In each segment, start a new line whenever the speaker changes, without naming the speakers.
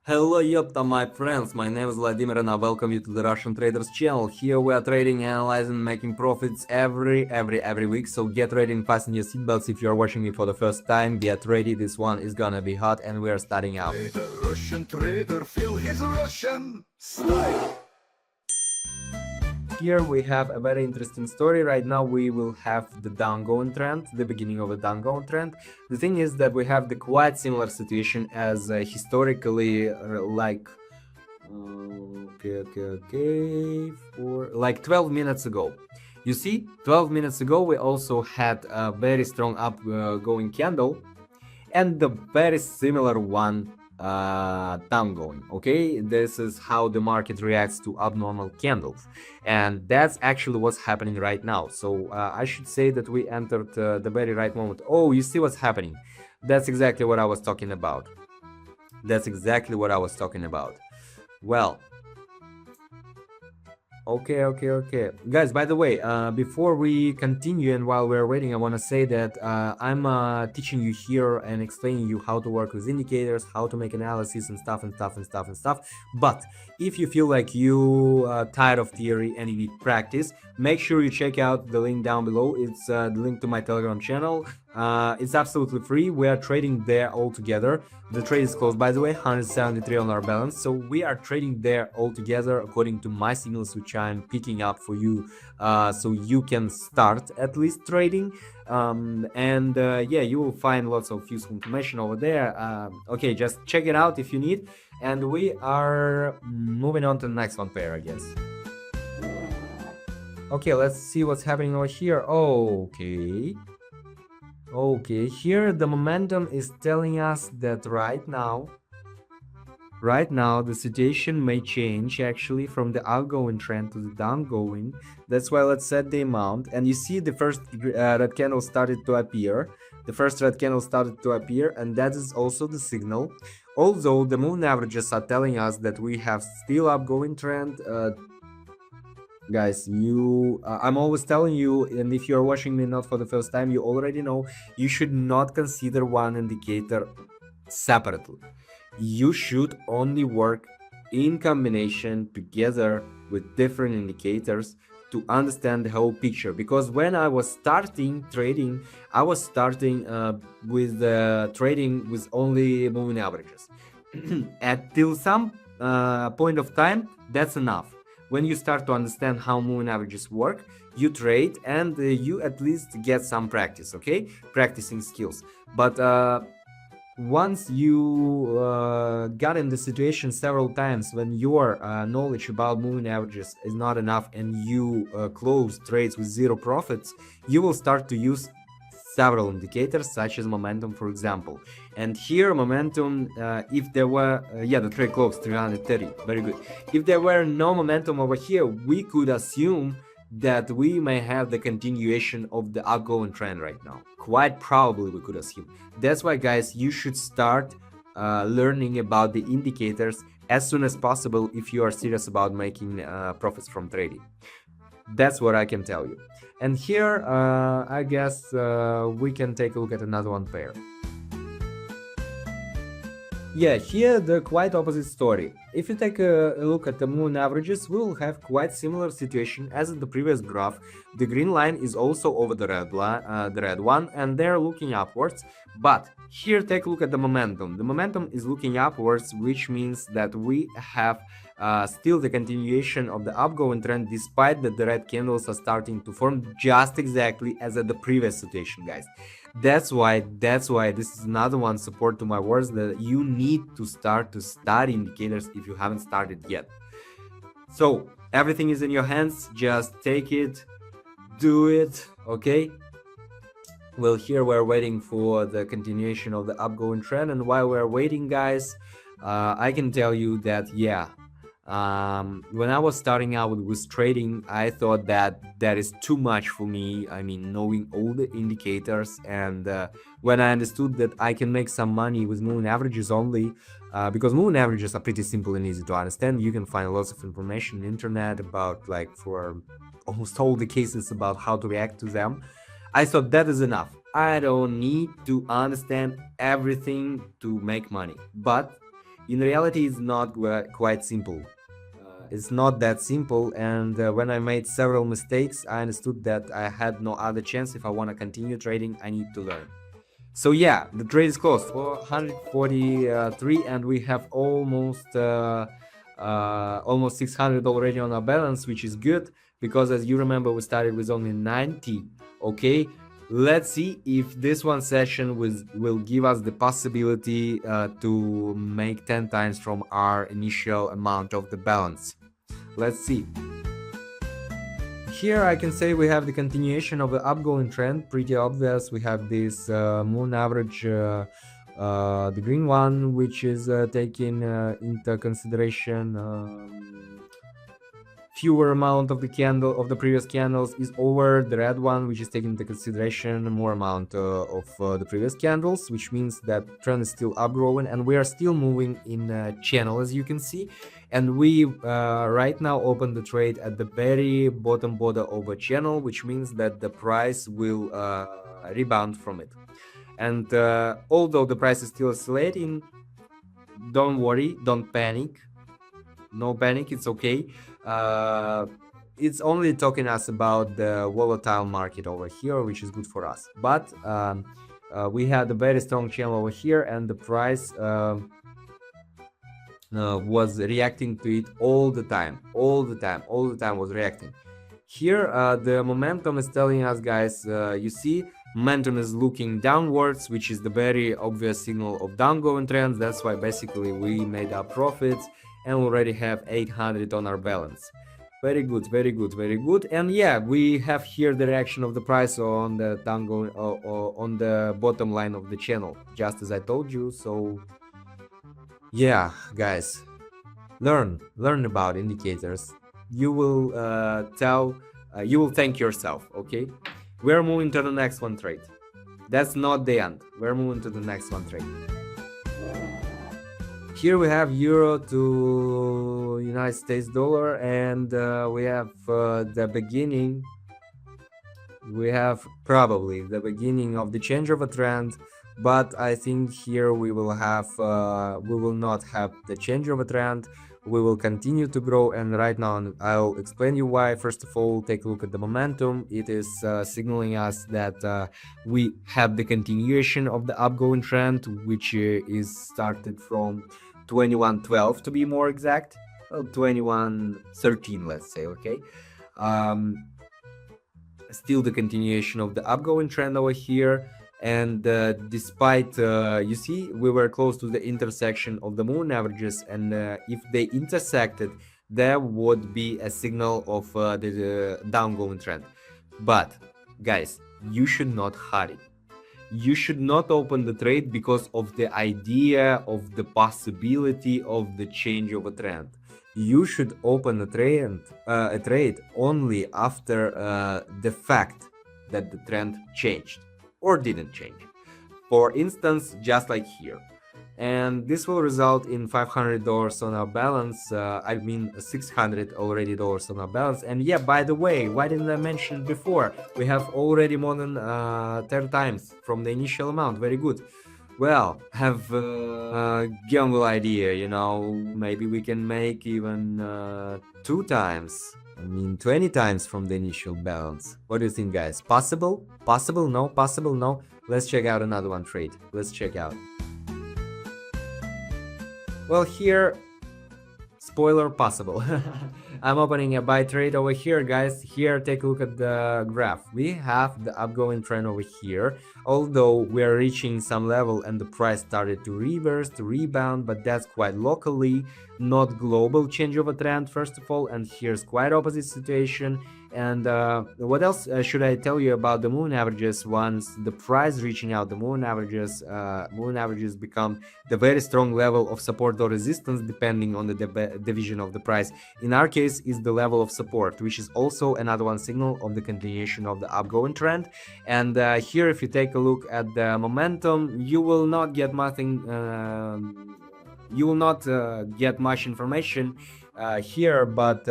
Hello, Yopta, my friends. My name is Vladimir, and I welcome you to the Russian Traders channel. Here we are trading, analyzing, making profits every week. So get ready and fasten your seatbelts if you are watching me for the first time. Get ready. This one is gonna be hot, and we are starting out.
The Russian trader feel his Russian style.
Here we have a very interesting story. Right now we will have the downgoing trend, the beginning of a downgoing trend. The thing is that we have the quite similar situation as historically for like 12 minutes ago. You see, 12 minutes ago we also had a very strong upgoing candle and the very similar one downgoing. Okay, this is how the market reacts to abnormal candles, and that's actually what's happening right now. So I should say that we entered the very right moment. Oh, you see what's happening? That's exactly what I was talking about. That's exactly what I was talking about. Well, okay. Guys, by the way, before we continue and while we're waiting, I want to say that I'm teaching you here and explaining you how to work with indicators, how to make analysis and stuff. But if you feel like you are tired of theory and you need practice, make sure you check out the link down below. It's the link to my Telegram channel. It's absolutely free. We are trading there all together. The trade is closed, by the way, 173 on our balance. So we are trading there all together according to my signals, which I'm picking up for you, so you can start at least trading. Yeah, you will find lots of useful information over there. Okay, just check it out if you need. And we are moving on to the next one pair, I guess. Okay, let's see what's happening over here. Okay, here the momentum is telling us that right now the situation may change actually from the outgoing trend to the downgoing. That's why let's set the amount. And you see the first red candle started to appear. And that is also the signal. Although the moving averages are telling us that we have still upgoing trend. Guys, I'm always telling you, and if you're watching me not for the first time, you already know, you should not consider one indicator separately. You should only work in combination together with different indicators to understand the whole picture. Because when I was starting trading, I was starting with trading with only moving averages. Until some point of time, that's enough. When you start to understand how moving averages work, you trade and you at least get some practice, okay? Practicing skills. But once you got in the situation several times when your knowledge about moving averages is not enough and you close trades with zero profits, you will start to use several indicators such as momentum, for example. And here momentum, if there were the trade closed 330, very good. If there were no momentum over here, we could assume that we may have the continuation of the outgoing trend right now. Quite probably we could assume. That's why, guys, you should start learning about the indicators as soon as possible if you are serious about making profits from trading. That's what I can tell you. And here, I guess we can take a look at another one pair. Yeah, here the quite opposite story. If you take a look at the moving averages, we will have quite similar situation as in the previous graph. The green line is also over the red one, and they're looking upwards. But here, take a look at the momentum. The momentum is looking upwards, which means that we have still the continuation of the upgoing trend, despite that the red candles are starting to form just exactly as at the previous situation, guys. That's why this is another one support to my words that you need to start to study indicators if you haven't started yet. So everything is in your hands, just take it, do it, okay? Well, here we're waiting for the continuation of the upgoing trend, and while we're waiting, guys, I can tell you that when I was starting out with trading, I thought that is too much for me. I mean, knowing all the indicators, and when I understood that I can make some money with moving averages only, because moving averages are pretty simple and easy to understand. You can find lots of information on the internet about, like, for almost all the cases about how to react to them. I thought that is enough. I don't need to understand everything to make money. But in reality it's not quite simple. It's not that simple, and when I made several mistakes, I understood that I had no other chance. If I want to continue trading, I need to learn. So yeah, the trade is closed for 143, and we have almost 600 already on our balance, which is good because, as you remember, we started with only 90. Okay, let's see if this one session will give us the possibility to make 10 times from our initial amount of the balance. Let's see. Here I can say we have the continuation of the upgoing trend, pretty obvious. We have this moon average, the green one, which is taking into consideration fewer amount of the previous candles is over the red one, which is taking into consideration more amount of the previous candles, which means that trend is still upgrowing, and we are still moving in a channel, as you can see. And we right now open the trade at the very bottom border of a channel, which means that the price will rebound from it. And although the price is still oscillating, don't worry, don't panic. No panic, it's okay. It's only talking us about the volatile market over here, which is good for us. But we had a very strong channel over here, and the price was reacting to it all the time was reacting. Here the momentum is telling us, guys, you see momentum is looking downwards, which is the very obvious signal of downgoing trends. That's why basically we made our profits and we already have 800 on our balance. Very good, very good, very good. And yeah, we have here the reaction of the price on the downgoing on the bottom line of the channel, just as I told you. So yeah, guys, learn about indicators. You will you will thank yourself. Okay, we're moving to the next one trade. That's not the end. We're moving to the next one trade. Here we have euro to United States dollar, and we have the beginning. We have probably the beginning of the change of a trend, but I think here we will not have the change of a trend. We will continue to grow, and right now I'll explain you why. First of all, take a look at the momentum. It is signaling us that we have the continuation of the upgoing trend, which is started from 2112 to be more exact, 2113, let's say. Okay, still the continuation of the upgoing trend over here. And despite you see, we were close to the intersection of the moving averages, and if they intersected, there would be a signal of the downgoing trend. But guys, you should not hurry. You should not open the trade because of the idea of the possibility of the change of a trend. You should open a trade only after the fact that the trend changed or didn't change. For instance, just like here. And this will result in $500 on our balance. I mean $600 already dollars on our balance. And yeah, by the way, why didn't I mention before? We have already more than 10 times from the initial amount. Very good. Well, have a gamble idea, you know, maybe we can make even 2 times. I mean 20 times from the initial balance. What do you think, guys? Possible? Possible? No? Possible? No? Let's check out another one trade. Let's check out. Well, here, spoiler, possible. I'm opening a buy trade over here, guys. Here, take a look at the graph. We have the upgoing trend over here, although we're reaching some level and the price started to reverse, to rebound, but that's quite locally, not global change of a trend, first of all. And here's quite opposite situation. And what else should I tell you about the moving averages? Once the price reaching out the moving averages become the very strong level of support or resistance depending on the division of the price. In our case is the level of support, which is also another one signal of the continuation of the upgoing trend. And here, if you take a look at the momentum, you will not get nothing. You will not get much information here, but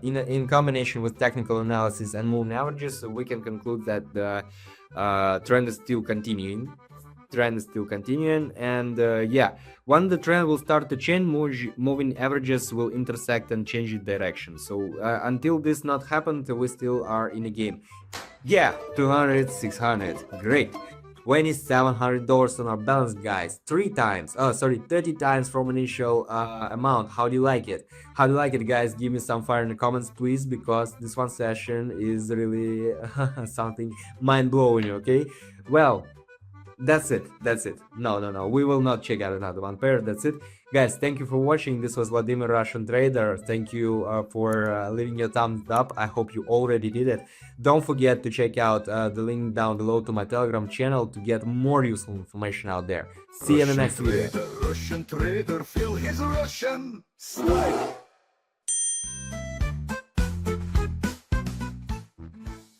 in combination with technical analysis and moving averages, we can conclude that the trend is still continuing trend is still continuing, and yeah, when the trend will start to change, moving averages will intersect and change its direction. So until this not happened, we still are in a game. Yeah, 200, 600, great. $2,700 on our balance, guys. 30 times from initial amount. How do you like it? How do you like it, guys? Give me some fire in the comments, please, because this one session is really something mind-blowing, okay? Well, that's it. No, we will not check out another one pair. That's it, guys. Thank you for watching. This was Vladimir, Russian trader. Thank you for leaving your thumbs up. I hope you already did it. Don't forget to check out the link down below to my Telegram channel to get more useful information out there. See you in the next video.
Russian trader, feel his Russian style.